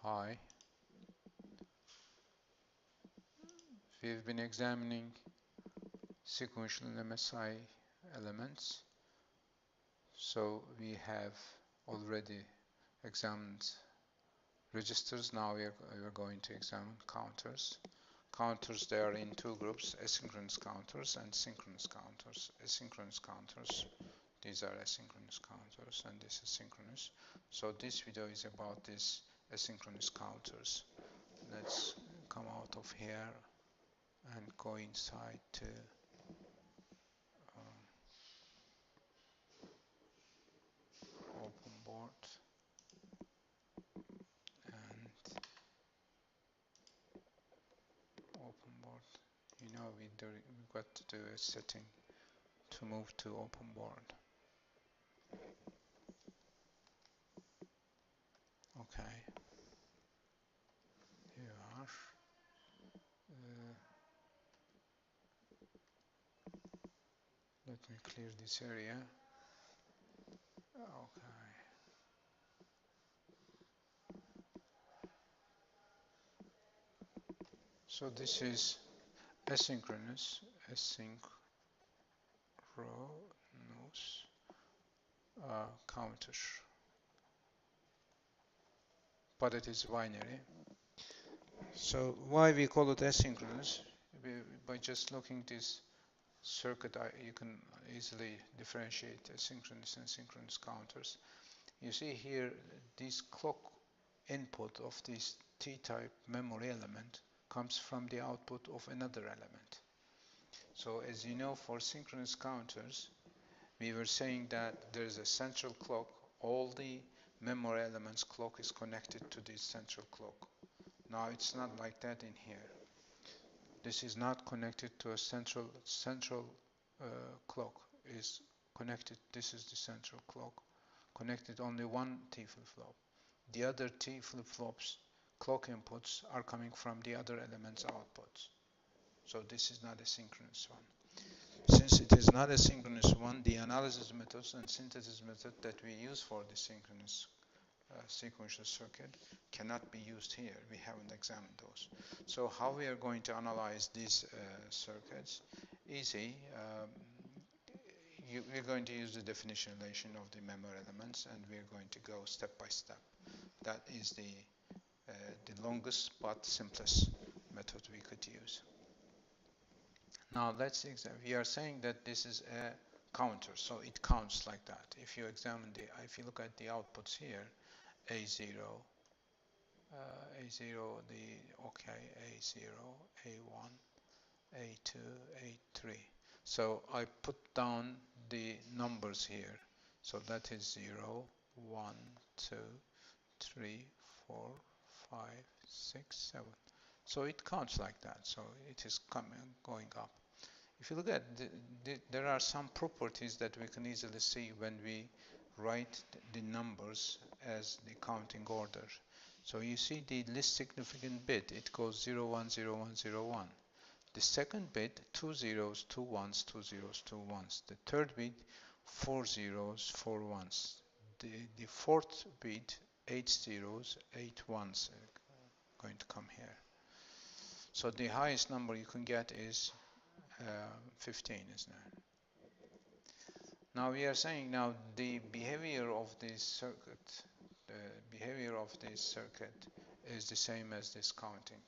Hi. We've been examining sequential MSI elements. So we have already examined registers. Now we are going to examine counters. Counters, they are in two groups, asynchronous counters and synchronous counters. Asynchronous counters, these are asynchronous counters, and this is synchronous. So this video is about these asynchronous counters. Let's come out of here and go inside to open board, and open board. We got to do a setting to move to open board. Okay, here you are. Let me clear this area. Okay. So this is asynchronous counter, but it is binary. So why we call it asynchronous? By just looking this circuit, you can easily differentiate asynchronous and synchronous counters. You see here, this clock input of this T-type memory element comes from the output of another element. So as you know, for synchronous counters, we were saying that there is a central clock. All the memory elements clock is connected to this central clock. Now it's not like that in here. This is not connected to a central clock. Is connected. This is the central clock. Connected only one T flip-flop. The other T flip-flops clock inputs are coming from the other elements outputs. So this is not a synchronous one. Since it is not a synchronous one, the analysis methods and synthesis method that we use for the synchronous sequential circuit cannot be used here. We haven't examined those. So how we are going to analyze these circuits? Easy. We're going to use the definition relation of the memory elements, and we're going to go step by step. That is the longest but simplest method we could use. Now let's examine. We are saying that this is a counter, so it counts like that. If you look at the outputs here, A0, A0, A0, A1, A2, A3. So I put down the numbers here. So that is 0, 1, 2, 3, 4, 5, 6, 7. So it counts like that. So it is going up. If you look at there are some properties that we can easily see when we write the numbers as the counting order. So you see the least significant bit, it goes 0, 1, 0, 1, 0, 1. The second bit, 2 zeros, 2 ones, 2 zeros, 2 ones. The third bit, 4 zeros, 4 ones. The fourth bit, 8 zeros, 8 ones going to come here. So the highest number you can get is 15, isn't it? Now we are saying the behavior of this circuit, is the same as this counting.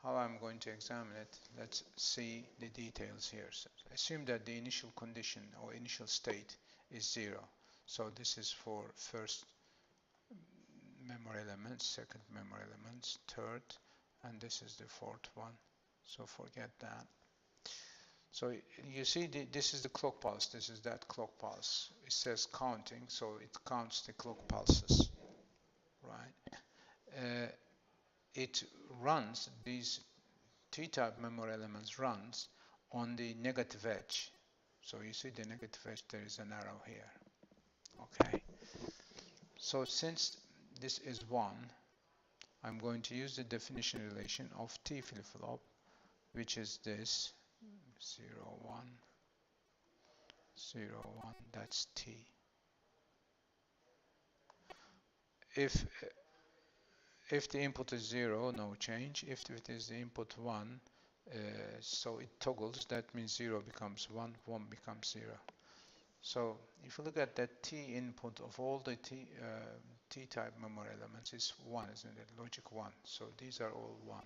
How I'm going to examine it, let's see the details here. So assume that the initial condition or initial state is 0. So this is for first memory element, second memory element, third, and this is the fourth one. So forget that. So you see this is the clock pulse, this is that clock pulse. It says counting, so it counts the clock pulses, right? It runs, these T-type memory elements runs on the negative edge. So you see the negative edge, there is an arrow here. Okay. So since this is 1, I'm going to use the definition relation of T flip-flop, which is this 0, 1, 0, 1, that's T. If if the input is 0, no change. If it is the input 1, so it toggles, that means 0 becomes 1, 1 becomes 0. So if you look at that T input of all the T-type memory elements is 1, isn't it? Logic 1. So these are all 1.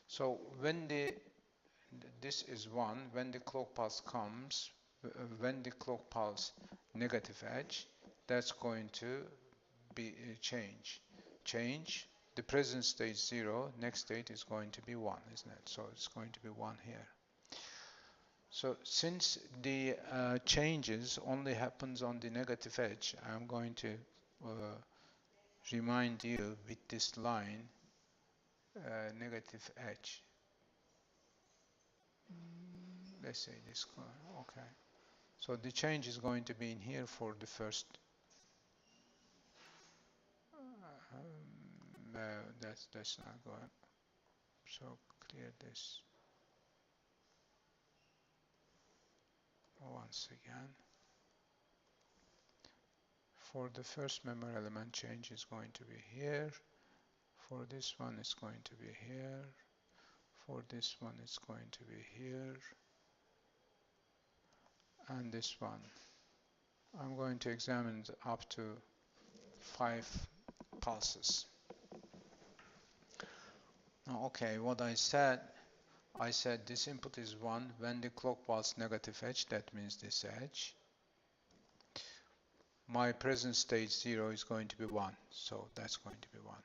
So when this is 1, when the clock pulse comes, when the clock pulse negative edge, that's going to be a change. The present state 0, next state is going to be 1, isn't it? So it's going to be 1 here. So since the changes only happens on the negative edge, I'm going to remind you with this line, negative edge. Let's say this, okay. So the change is going to be in here for the first, that's not going, so clear this once again. For the first memory element, change is going to be here. For this one, it's going to be here. For this one, it's going to be here. And this one, I'm going to examine up to 5 pulses. Now, okay, what I said this input is 1 when the clock pulse negative edge, that means this edge. My present state 0 is going to be 1, so that's going to be 1.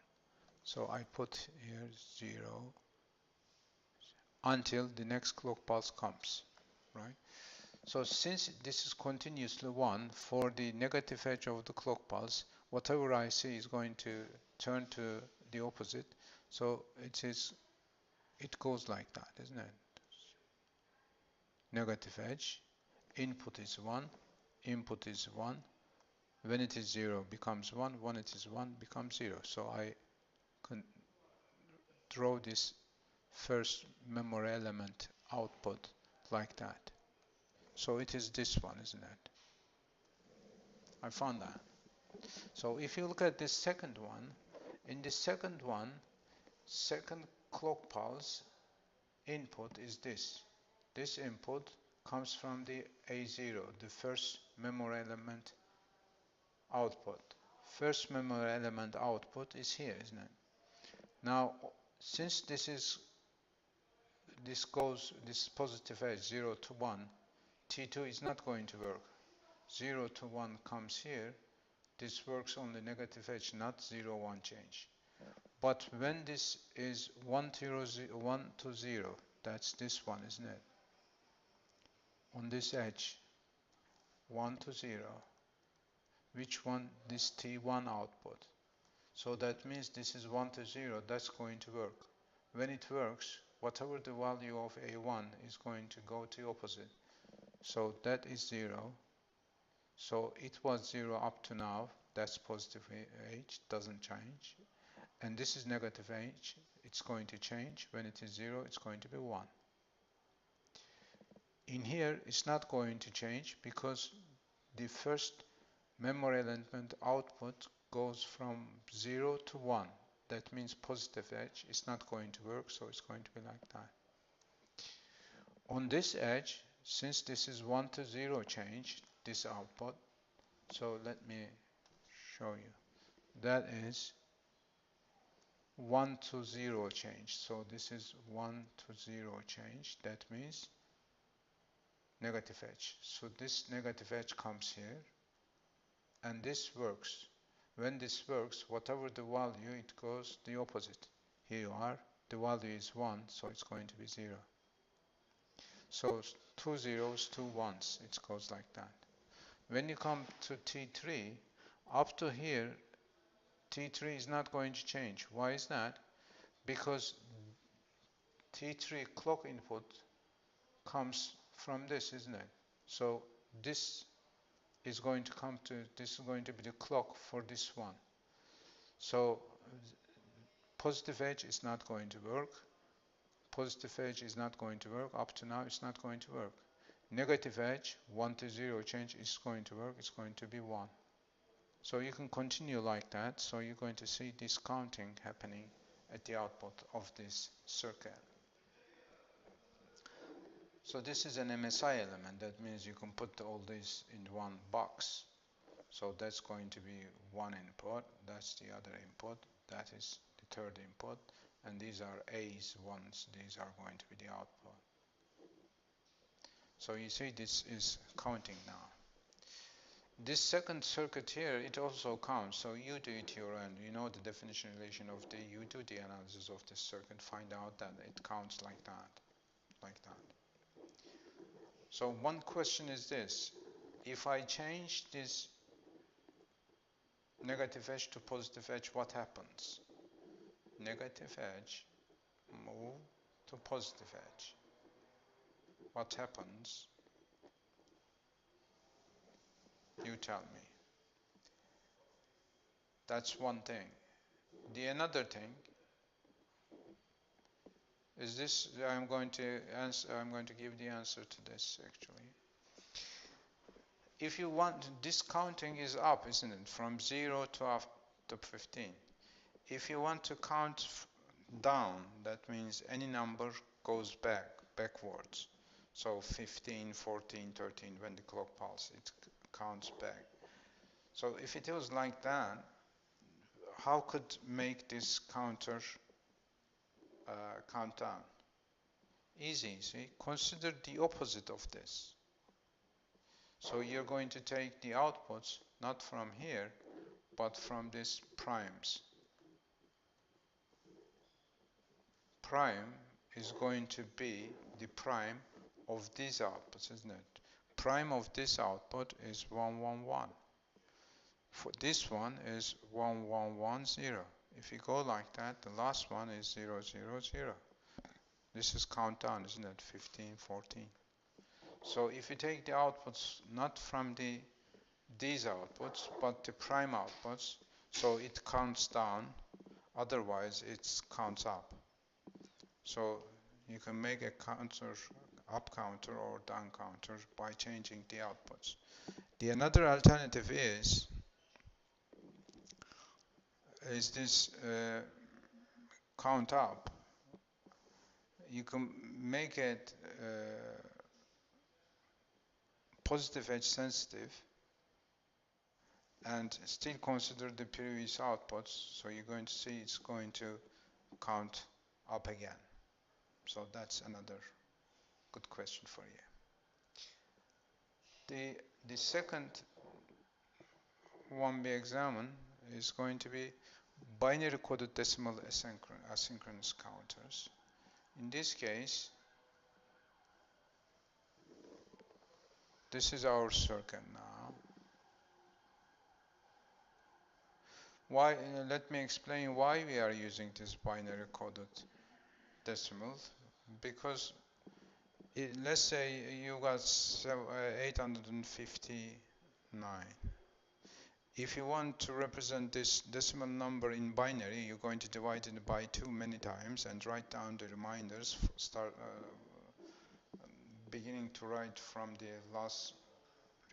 So I put here 0 until the next clock pulse comes, right? So since this is continuously 1, for the negative edge of the clock pulse, whatever I see is going to turn to the opposite. So it goes like that, isn't it? Negative edge, input is 1, input is 1. When it is 0 becomes 1, when it is 1 becomes 0. So I can draw this first memory element output like that. So it is this one, isn't it? I found that. So if you look at this second one, in the second one, second clock pulse input is this. This input comes from the A0, the first memory element output. First memory element output is here, isn't it? Now, since this positive edge 0 to 1, T2 is not going to work. 0 to 1 comes here. This works on the negative edge, not 0, 1 change. But when this is 1 to 0, that's this one, isn't it? On this edge, 1 to 0. Which one? This T1 output. So that means this is 1 to 0, that's going to work. When it works, whatever the value of A1 is going to go to the opposite. So that is 0. So it was 0 up to now, that's positive H, doesn't change. And this is negative H, it's going to change. When it is 0, it's going to be 1. In here, it's not going to change because the first memory element output goes from 0 to 1. That means positive edge is not going to work, so it's going to be like that. On this edge, since this is 1 to 0 change, this output, so let me show you. That is 1 to 0 change. So this is 1 to 0 change. That means negative edge. So this negative edge comes here, and this works. When this works, whatever the value, it goes the opposite. Here you are, the value is 1, so it's going to be 0. So 2 zeros, 2 ones, it goes like that. When you come to T3, up to here, T3 is not going to change. Why is that? Because T3 clock input comes from this, isn't it? So this is going to this is going to be the clock for this one. So positive edge is not going to work. Positive edge is not going to work. Up to now, it's not going to work. Negative edge, 1 to 0 change is going to work. It's going to be 1. So you can continue like that. So you're going to see this counting happening at the output of this circuit. So this is an MSI element. That means you can put all these in one box. So that's going to be one input. That's the other input. That is the third input. And these are A's, ones. These are going to be the output. So you see this is counting now. This second circuit here, it also counts. So you do it your end. You know the definition relation of the, you do the analysis of this circuit, find out that it counts like that, like that. So one question is this: if I change this negative edge to positive edge, what happens? Negative edge move to positive edge. What happens? You tell me. That's one thing. The another thing is this. I'm going to give the answer to this actually. If you want, this counting is up, isn't it? From 0 to up to 15. If you want to count down, that means any number goes backwards. So 15, 14, 13, when the clock pulse, it counts back. So if it was like that, how could make this counter count down? Easy, see? Consider the opposite of this. So you're going to take the outputs not from here, but from these primes. Prime is going to be the prime of these outputs, isn't it? Prime of this output is 1, 1, 1. For this one is 1, 1, 1, 0. If you go like that, the last one is 0, 0, 0. This is countdown, isn't it? 15, 14. So if you take the outputs not from these outputs, but the prime outputs, so it counts down, otherwise it counts up. So you can make a counter, up counter or down counter by changing the outputs. The another alternative is this count up. You can make it positive edge sensitive and still consider the previous outputs. So you're going to see it's going to count up again. So that's another good question for you. The second one we examine is going to be binary coded decimal asynchronous counters. In this case, this is our circuit now. Why? Let me explain why we are using this binary coded decimal. Because let's say you got 859. If you want to represent this decimal number in binary, you're going to divide it by 2 many times and write down the reminders, beginning to write from the last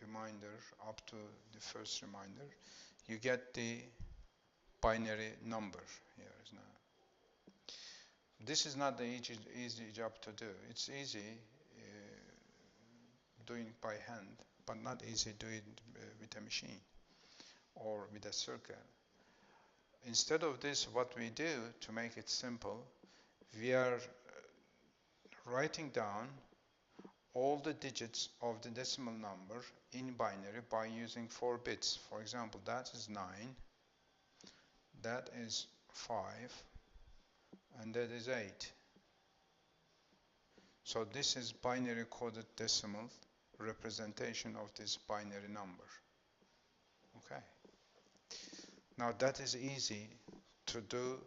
reminder up to the first reminder. You get the binary number here. Isn't it? This is not the easy job to do. It's easy doing it by hand, but not easy doing it with a machine or with a circuit. Instead of this, what we do to make it simple, we are writing down all the digits of the decimal number in binary by using 4 bits. For example, that is 9, that is 5, and that is 8. So this is binary coded decimal representation of this binary number. Okay. Now that is easy to do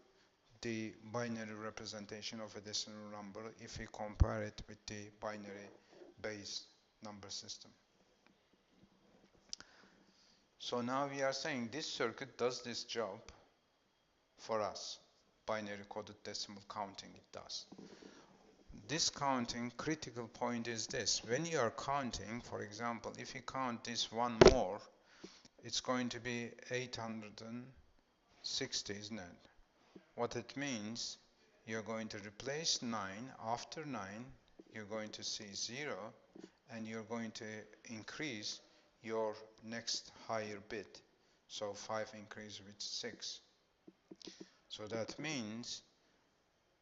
the binary representation of a decimal number if we compare it with the binary base number system. So now we are saying this circuit does this job for us. Binary coded decimal counting, it does. This counting critical point is this: when you are counting, for example, if you count this one more, it's going to be 860, isn't it? What it means, you're going to replace 9. After 9, you're going to see 0, and you're going to increase your next higher bit. So 5 increase with 6. So that means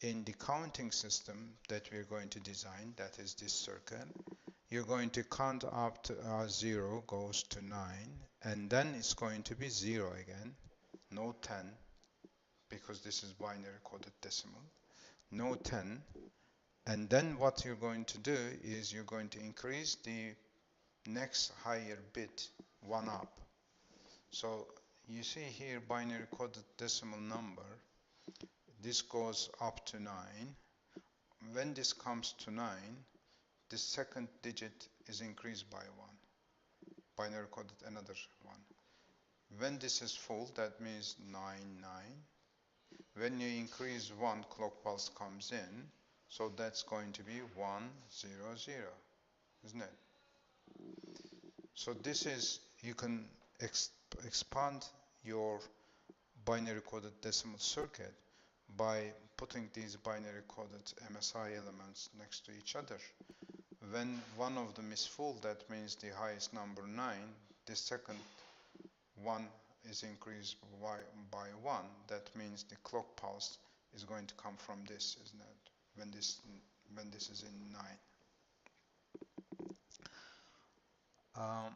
in the counting system that we're going to design, that is this circle, you're going to count up to 0 goes to 9, and then it's going to be 0 again, no 10, because this is binary coded decimal, no 10, and then what you're going to do is you're going to increase the next higher bit 1 up. So you see here binary coded decimal number, this goes up to 9. When this comes to 9, the second digit is increased by 1. Binary coded another 1. When this is full, that means 9, 9. When you increase 1, clock pulse comes in, so that's going to be 1, 0, 0, isn't it? So this is, you can expand your binary coded decimal circuit by putting these binary coded MSI elements next to each other. When one of them is full, that means the highest number 9, the second one is increased by 1. That means the clock pulse is going to come from this, isn't it? When this is in 9.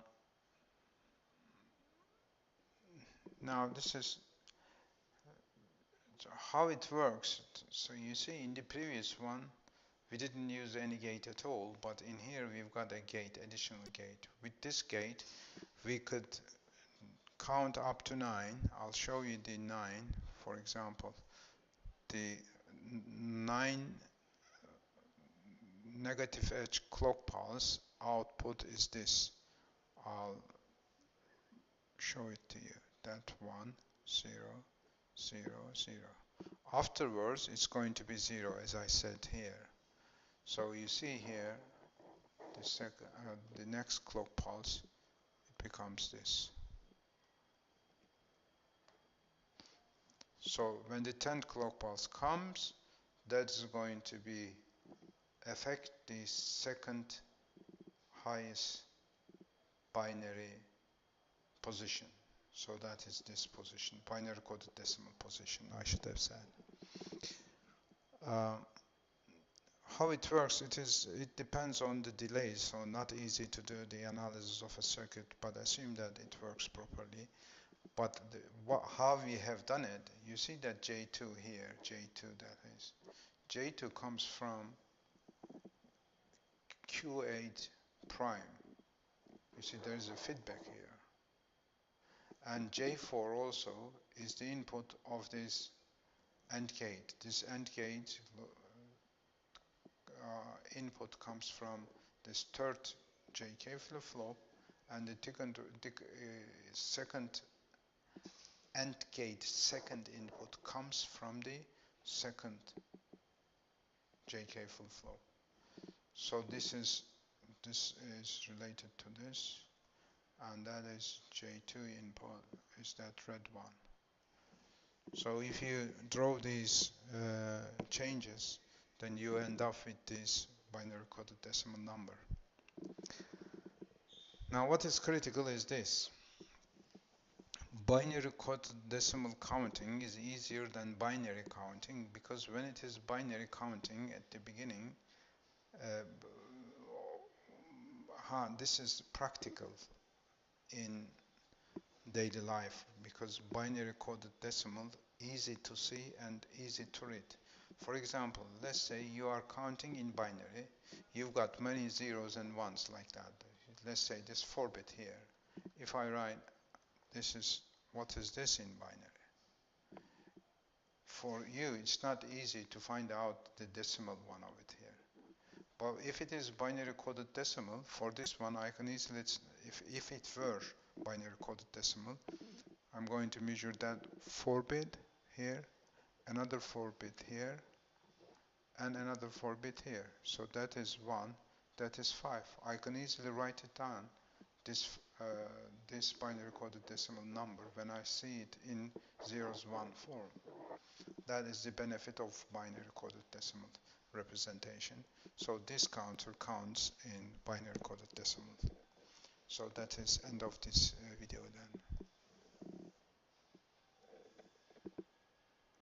Now this is how it works. So you see in the previous one we didn't use any gate at all, but in here we've got a gate, additional gate. With this gate we could count up to 9. I'll show you the 9, for example. The 9 negative edge clock pulse output is this. I'll show it to you. That 1, 0, 0, 0. Afterwards, it's going to be 0, as I said here. So you see here, the next clock pulse, it becomes this. So when the 10th clock pulse comes, that's going to be affect the second highest binary position. So that is this position, binary coded decimal position, I should have said. How it works, it depends on the delays, so not easy to do the analysis of a circuit, but assume that it works properly. But how we have done it, you see that J2 here, J2 that is, J2 comes from Q8 prime. You see there is a feedback here. And J4 also is the input of this AND gate. This AND gate input comes from this third JK flip-flop, and the second AND gate second input comes from the second JK flip-flop. So this is related to this, and that is J2 input is that red one. So if you draw these changes, then you end up with this binary coded decimal number. Now what is critical is this. Binary coded decimal counting is easier than binary counting, because when it is binary counting at the beginning, this is practical in daily life, because binary coded decimal easy to see and easy to read. For example, let's say you are counting in binary, you've got many zeros and ones like that. Let's say this 4-bit here. If I write what is this in binary? For you it's not easy to find out the decimal one of it here. But if it is binary coded decimal, for this one I can easily, if it were binary coded decimal, I'm going to measure that 4-bit here, another 4-bit here, and another 4-bit here. So that is 1, that is 5. I can easily write it down this binary coded decimal number when I see it in zeros one form. That is the benefit of binary coded decimal representation. So this counter counts in binary coded decimal. So that is end of this video then.